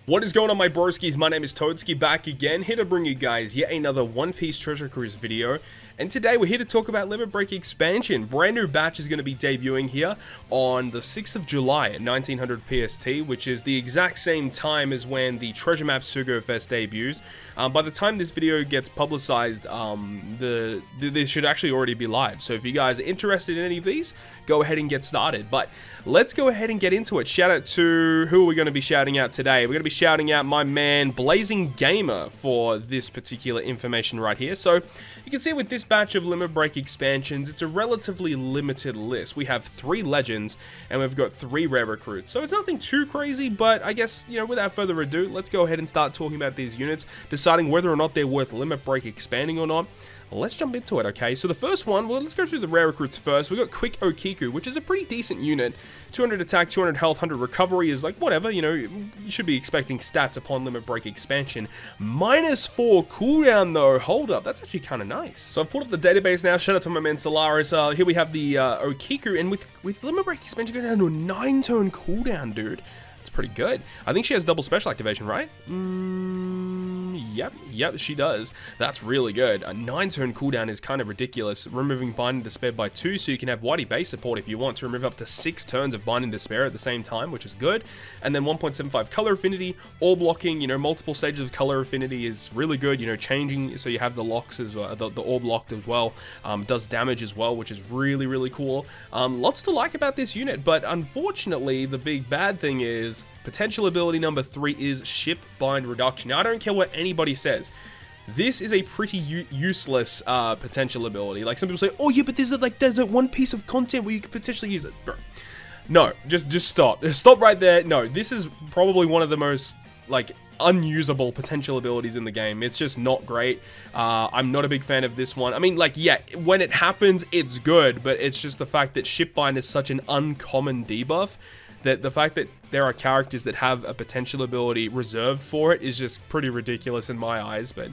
What is going on, my broskiis? My name is Toadskii, back again, here to bring you guys yet another One Piece Treasure Cruise video. And today we're here to talk about Limit Break Expansion. Brand new batch is going to be debuting here on the 6th of July at 1900 PST, which is the exact same time as when the Treasure Map Sugo Fest debuts. By the time this video gets publicized, this should actually already be live. So if you guys are interested in any of these, go ahead and get started. But let's go ahead and get into it. Shout out to, who are we going to be shouting out today? We're going to be shouting out my man Blazing Gamer for this particular information right here. So you can see with this batch of Limit Break expansions, it's a relatively limited list. We have 3 legends and we've got 3 rare recruits. So it's nothing too crazy, but I guess, you know, without further ado, let's go ahead and start talking about these units, deciding whether or not they're worth Limit Break expanding or not. Let's jump into it, okay? So the first one, well, let's go through the rare recruits first. We got Quick Okiku, which is a pretty decent unit. 200 attack, 200 health, 100 recovery is like, whatever, you know, you should be expecting stats upon Limit Break expansion. -4 cooldown, though. Hold up, that's actually kind of nice. So I've pulled up the database now. Shout out to my man Solaris. Here we have the Okiku, and with Limit Break expansion going down to a 9-turn cooldown, dude. It's pretty good. I think she has double special activation, right? Yep, she does. That's really good. A 9-turn cooldown is kind of ridiculous. Removing Bind and Despair by 2, so you can have Whitey base support if you want to remove up to 6 turns of Bind and Despair at the same time, which is good. And then 1.75 color affinity, all blocking, you know, multiple stages of color affinity is really good, you know, changing, so you have the locks as well, the orb locked as well. Does damage as well, which is really, really cool. Lots to like about this unit, but unfortunately, the big bad thing is potential ability number 3 is Ship Bind Reduction. Now, I don't care what anybody says. This is a pretty useless potential ability. Like, some people say, oh yeah, but there's like one piece of content where you could potentially use it. Bro. No, just stop. Stop right there. No, this is probably one of the most, like, unusable potential abilities in the game. It's just not great. I'm not a big fan of this one. I mean, like, yeah, when it happens, it's good, but it's just the fact that Ship Bind is such an uncommon debuff that the fact that there are characters that have a potential ability reserved for it is just pretty ridiculous in my eyes. But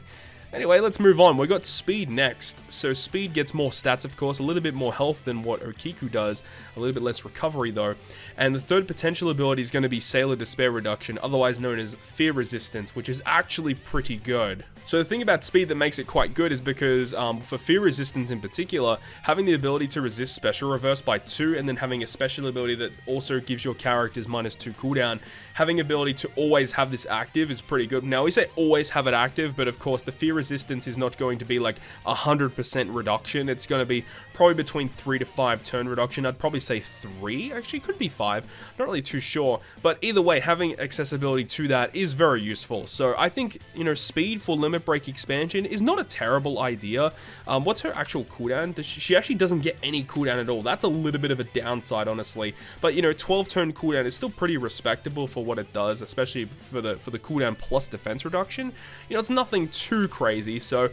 anyway, let's move on. We got Speed next. So Speed gets more stats, of course, a little bit more health than what Okiku does, a little bit less recovery though. And the third potential ability is going to be Sailor Despair Reduction, otherwise known as Fear Resistance, which is actually pretty good. So the thing about Speed that makes it quite good is because for Fear Resistance in particular, having the ability to resist Special Reverse by 2 and then having a special ability that also gives your characters -2 cooldown, having ability to always have this active is pretty good. Now we say always have it active, but of course the Fear Resistance is not going to be like 100% reduction. It's going to be probably between 3 to 5 turn reduction. I'd probably say 3, actually it could be 5, not really too sure, but either way, having accessibility to that is very useful. So I think, you know, Speed for Limit Break expansion is not a terrible idea. What's her actual cooldown? She actually doesn't get any cooldown at all. That's a little bit of a downside, honestly, but you know, 12-turn cooldown is still pretty respectable for what it does, especially for the cooldown plus defense reduction. You know, it's nothing too crazy, so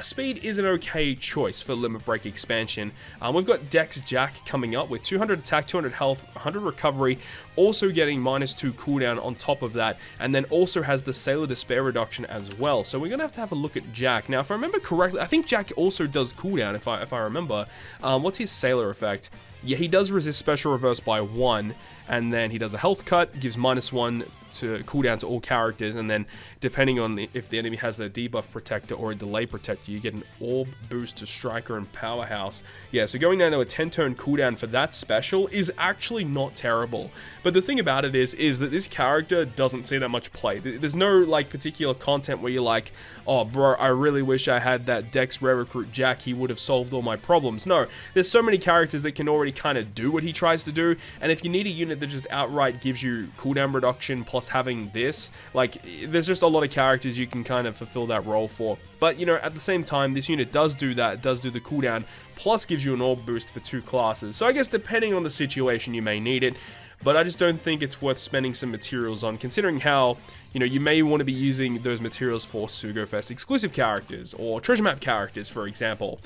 Speed is an okay choice for Limit Break expansion. We've got Dex Jack coming up with 200 attack, 200 health, 100 recovery, also getting -2 cooldown on top of that, and then also has the Sailor Despair Reduction as well. So we're gonna have a look at Jack. Now, if I remember correctly, I think Jack also does cooldown, if I remember. What's his Sailor effect? Yeah, he does resist Special Reverse by 1, and then he does a health cut, gives -1 to cooldown to all characters, and then depending on if the enemy has a debuff protector or a delay protector, you get an orb boost to Striker and Powerhouse. Yeah, so going down to a 10-turn cooldown for that special is actually not terrible. But the thing about it is that this character doesn't see that much play. There's no like particular content where you're like, oh bro, I really wish I had that Dex Rare Recruit Jack, he would have solved all my problems. No, there's so many characters that can already kind of do what he tries to do, and if you need a unit that just outright gives you cooldown reduction plus having this, like, there's just a lot of characters you can kind of fulfill that role for. But, you know, at the same time, this unit does do that, does do the cooldown, plus gives you an orb boost for 2 classes. So I guess depending on the situation, you may need it, but I just don't think it's worth spending some materials on, considering how, you know, you may want to be using those materials for Sugo Fest exclusive characters, or Treasure Map characters, for example.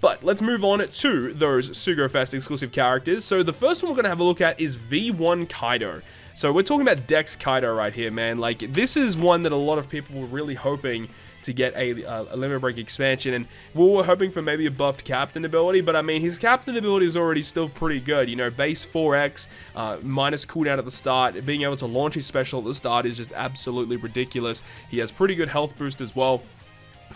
But let's move on to those Sugo Fest exclusive characters. So the first one we're going to have a look at is V1 Kaido. So we're talking about Dex Kaido right here, man. Like, this is one that a lot of people were really hoping to get a limit break expansion, and we were hoping for maybe a buffed captain ability, but I mean, his captain ability is already still pretty good. You know, base 4x, minus cooldown at the start, being able to launch his special at the start is just absolutely ridiculous. He has pretty good health boost as well.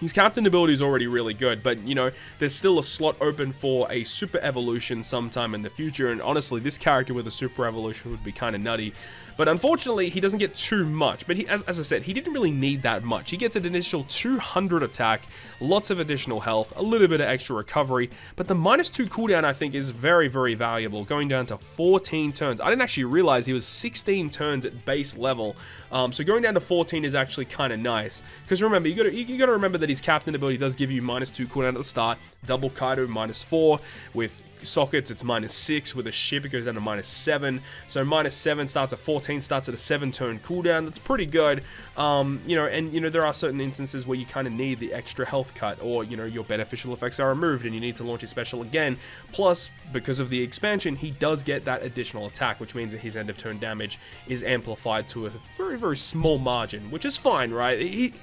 His captain ability is already really good, but, you know, there's still a slot open for a super evolution sometime in the future, and honestly, this character with a super evolution would be kind of nutty. But unfortunately, he doesn't get too much. But he, as I said, he didn't really need that much. He gets an initial 200 attack, lots of additional health, a little bit of extra recovery. But the -2 cooldown, I think, is very, very valuable, going down to 14 turns. I didn't actually realize he was 16 turns at base level. So going down to 14 is actually kind of nice. Because remember, you gotta remember that his captain ability does give you -2 cooldown at the start. Double Kaido -4 with sockets, it's -6. With a ship, it goes down to -7. So -7 starts at 14, starts at a 7-turn cooldown. That's pretty good. You know, and you know, there are certain instances where you kind of need the extra health cut, or you know, your beneficial effects are removed and you need to launch a special again. Plus, because of the expansion, he does get that additional attack, which means that his end of turn damage is amplified to a very, very small margin, which is fine, right?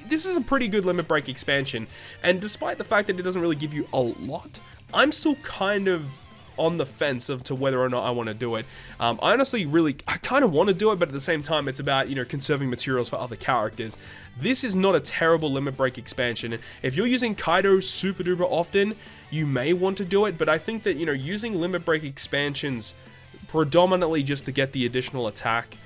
This is a pretty good limit break expansion, and despite the fact that it doesn't really give you a lot, I'm still kind of on the fence of to whether or not I want to do it. I honestly I kind of want to do it, but at the same time, it's about, you know, conserving materials for other characters. This is not a terrible limit break expansion. If you're using Kaido super duper often, you may want to do it, but I think that, you know, using limit break expansions predominantly just to get the additional attack,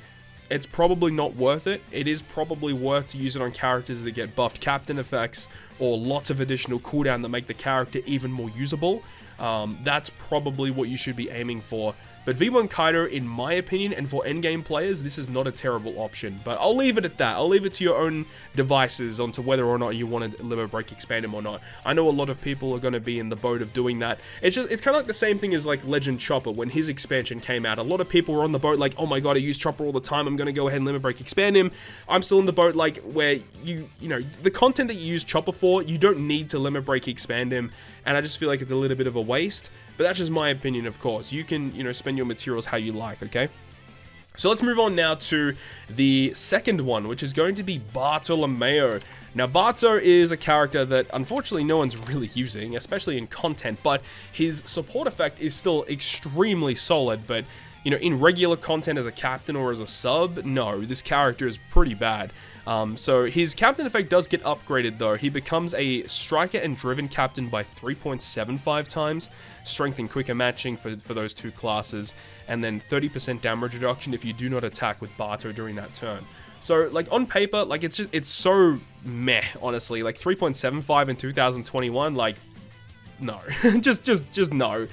it's probably not worth it. It is probably worth to use it on characters that get buffed captain effects or lots of additional cooldown that make the character even more usable. That's probably what you should be aiming for. But V1 Kaido, in my opinion, and for endgame players, this is not a terrible option. But I'll leave it at that. I'll leave it to your own devices onto whether or not you want to limit break expand him or not. I know a lot of people are going to be in the boat of doing that. It's kind of like the same thing as like Legend Chopper when his expansion came out. A lot of people were on the boat like, oh my god, I use Chopper all the time, I'm going to go ahead and limit break expand him. I'm still in the boat like where you know, the content that you use Chopper for, you don't need to limit break expand him. And I just feel like it's a little bit of a waste. But that's just my opinion, of course. You can, you know, spend your materials how you like, okay? So let's move on now to the second one, which is going to be Bartolomeo. Now, Bato is a character that, unfortunately, no one's really using, especially in content, but his support effect is still extremely solid, but, you know, in regular content as a captain or as a sub, no, this character is pretty bad. So his captain effect does get upgraded though. He becomes a striker and driven captain by 3.75 times, strength and quicker matching for those two classes, and then 30% damage reduction if you do not attack with Bato during that turn. So like on paper, like it's so meh, honestly. Like 3.75 in 2021, like no, just no.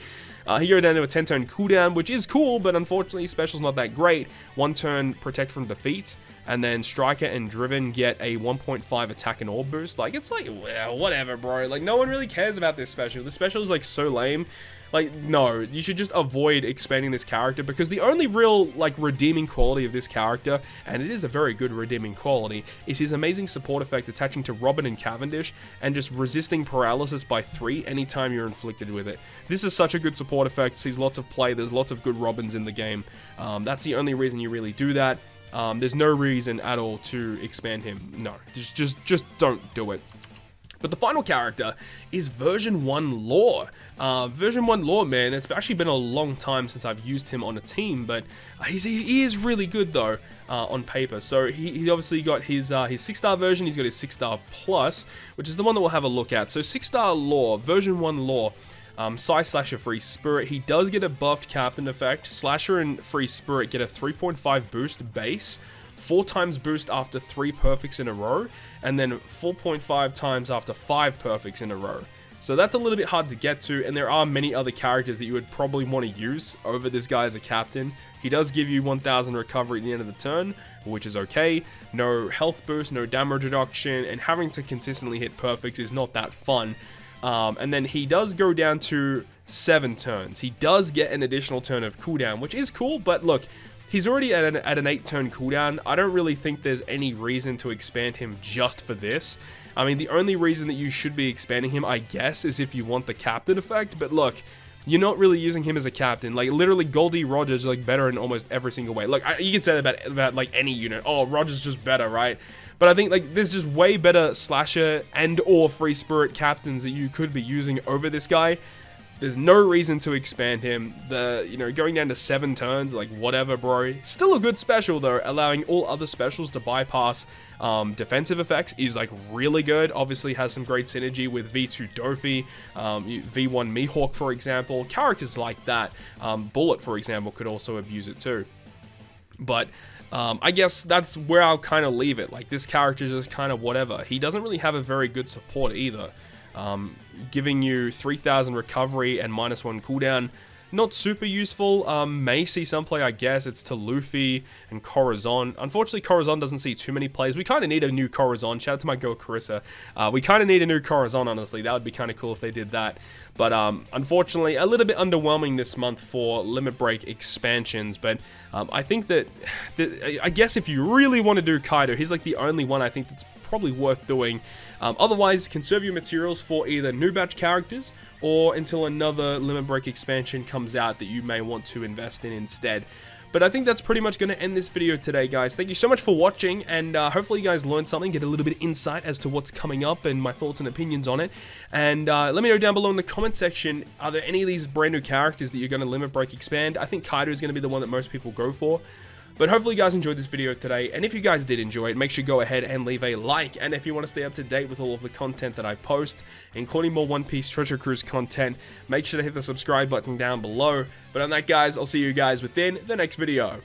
He goes down to a 10-turn cooldown, which is cool, but unfortunately, special's not that great. 1 turn protect from defeat, and then Striker and Driven get a 1.5 attack and orb boost. Like, it's like, well, whatever, bro. Like, no one really cares about this special. This special is, like, so lame. Like, no, you should just avoid expanding this character, because the only real, like, redeeming quality of this character, and it is a very good redeeming quality, is his amazing support effect attaching to Robin and Cavendish, and just resisting paralysis by 3 anytime you're inflicted with it. This is such a good support effect, sees lots of play, there's lots of good Robins in the game. That's the only reason you really do that. There's no reason at all to expand him. No, just don't do it. But the final character is version 1 Law. Version 1 Law, man, it's actually been a long time since I've used him on a team, but he is really good though on paper. So he obviously got his 6-star version, he's got his 6-star plus, which is the one that we'll have a look at. So 6-star Law, version 1 Law. Slasher Free Spirit, he does get a buffed captain effect. Slasher and Free Spirit get a 3.5 boost base, 4 times boost after 3 perfects in a row, and then 4.5 times after 5 perfects in a row. So that's a little bit hard to get to, and there are many other characters that you would probably want to use over this guy as a captain. He does give you 1000 recovery at the end of the turn, which is okay. No health boost, no damage reduction, and having to consistently hit perfects is not that fun. And then he does go down to 7 turns. He does get an additional turn of cooldown, which is cool, but look, he's already at an 8-turn cooldown. I don't really think there's any reason to expand him just for this. I mean, the only reason that you should be expanding him, I guess, is if you want the captain effect, but look, you're not really using him as a captain. Like, literally, Goldie Rogers is, like, better in almost every single way. Like, you can say that about, like, any unit. Oh, Rogers is just better, right? But I think, like, there's just way better slasher and or free spirit captains that you could be using over this guy. There's no reason to expand him. Going down to 7 turns, like, whatever, bro. Still a good special, though. Allowing all other specials to bypass defensive effects is, like, really good. Obviously has some great synergy with V2 Dofi, V1 Mihawk, for example. Characters like that. Bullet, for example, could also abuse it, too. But I guess that's where I'll kind of leave it. Like, this character is just kind of whatever. He doesn't really have a very good support either. Giving you 3000 recovery and -1 cooldown, not super useful. May see some play, I guess. It's to Luffy and Corazon. Unfortunately, Corazon doesn't see too many plays. We kind of need a new Corazon. Shout out to my girl Carissa. We kind of need a new Corazon, honestly. That would be kind of cool if they did that. But unfortunately, a little bit underwhelming this month for Limit Break expansions. But I think that, I guess if you really want to do Kaido, he's like the only one I think that's probably worth doing. Otherwise, conserve your materials for either new batch characters or until another Limit Break expansion comes out that you may want to invest in instead. But I think that's pretty much going to end this video today, guys. Thank you so much for watching, and hopefully you guys learned something, get a little bit of insight as to what's coming up and my thoughts and opinions on it. And let me know down below in the comment section, are there any of these brand new characters that you're going to Limit Break expand? I think Kaido is going to be the one that most people go for. But hopefully you guys enjoyed this video today, and if you guys did enjoy it, make sure you go ahead and leave a like, and if you want to stay up to date with all of the content that I post, including more One Piece Treasure Cruise content, make sure to hit the subscribe button down below. But on that, guys, I'll see you guys within the next video.